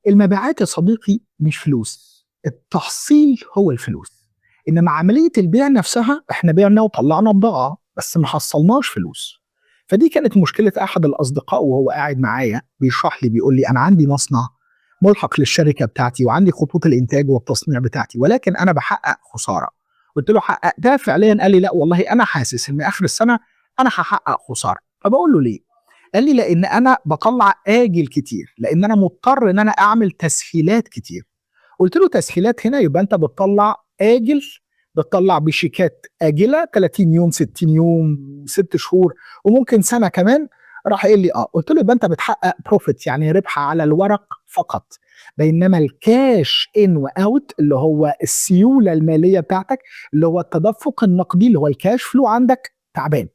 المبيعات يا صديقي مش فلوس، التحصيل هو الفلوس. انما عمليه البيع نفسها احنا بعنا وطلعنا بضاعه بس ما حصلناش فلوس. فدي كانت مشكله احد الاصدقاء وهو قاعد معايا بيشرح لي، بيقول لي انا عندي مصنع ملحق للشركه بتاعتي وعندي خطوط الانتاج والتصنيع بتاعتي، ولكن انا بحقق خساره. قلت له حققتها فعليا؟ قال لي لا والله انا حاسس ان اخر السنه انا هحقق خساره. فبقول له ليه؟ قال لي لان انا بطلع اجل كتير، لان انا مضطر ان انا اعمل تسهيلات كتير. قلت له تسهيلات هنا يبقى انت بتطلع اجل، بتطلع بشيكات اجله 30 يوم 60 يوم 6 شهور وممكن سنه كمان. راح قال لي اه. قلت له يبقى انت بتحقق بروفيت، يعني ربح على الورق فقط، بينما الكاش ان واوت اللي هو السيوله الماليه بتاعتك، اللي هو التدفق النقدي اللي هو الكاش فلو عندك تعبان.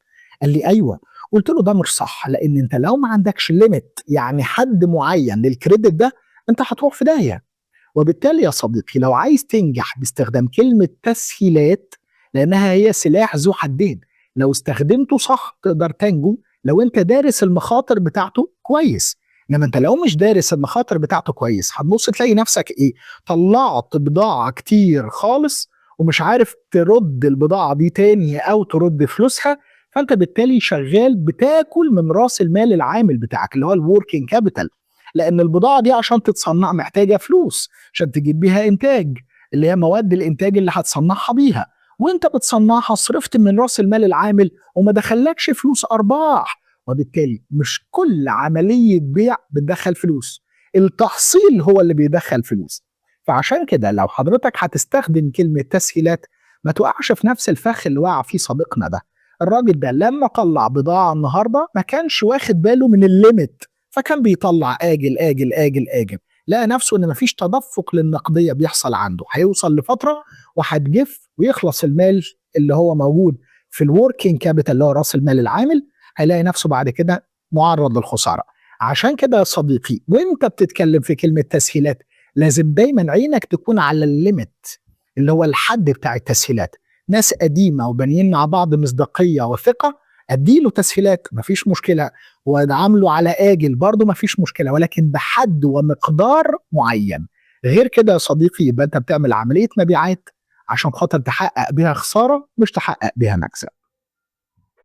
قال لي ايوه. قلت له ده مش صح، لان انت لو ما عندكش ليميت يعني حد معين للكريدت ده انت هتروح في داهيه. وبالتالي يا صديقي لو عايز تنجح باستخدام كلمه تسهيلات، لانها هي سلاح ذو حدين، لو استخدمته صح تقدر تنجو لو انت دارس المخاطر بتاعته كويس. انما انت لو مش دارس المخاطر بتاعته كويس هتبص تلاقي نفسك ايه؟ طلعت بضاعه كتير خالص ومش عارف ترد البضاعه دي تاني او ترد فلوسها. فانت بالتالي شغال بتاكل من راس المال العامل بتاعك اللي هو الوركينج كابيتال، لان البضاعه دي عشان تتصنع محتاجه فلوس عشان تجيب بيها انتاج، اللي هي مواد الانتاج اللي هتصنعها بيها. وانت بتصنعها صرفت من راس المال العامل وما دخلكش فلوس ارباح. وبالتالي مش كل عمليه بيع بتدخل فلوس، التحصيل هو اللي بيدخل فلوس. فعشان كده لو حضرتك هتستخدم كلمه تسهيلات ما توقعش في نفس الفخ اللي وقع فيه صديقنا ده. الراجل ده لما طلع بضاعه النهارده ما كانش واخد باله من الليميت، فكان بيطلع آجل آجل آجل آجل، لقى نفسه ان مفيش تدفق للنقديه بيحصل عنده، هيوصل لفتره وهتجف ويخلص المال اللي هو موجود في الوركينج كابيتال اللي هو راس المال العامل، هيلاقي نفسه بعد كده معرض للخساره. عشان كده يا صديقي وانت بتتكلم في كلمه تسهيلات لازم دايما عينك تكون على الليميت اللي هو الحد بتاع التسهيلات. ناس قديمه وبانيين مع بعض مصداقيه وثقه اديله تسهيلات مفيش مشكله، وعامله على آجل برضه مفيش مشكلة، ولكن بحد ومقدار معين. غير كده يا صديقي يبقى انت بتعمل عملية مبيعات عشان خاطر تحقق بيها خسارة مش تحقق بيها مكسب.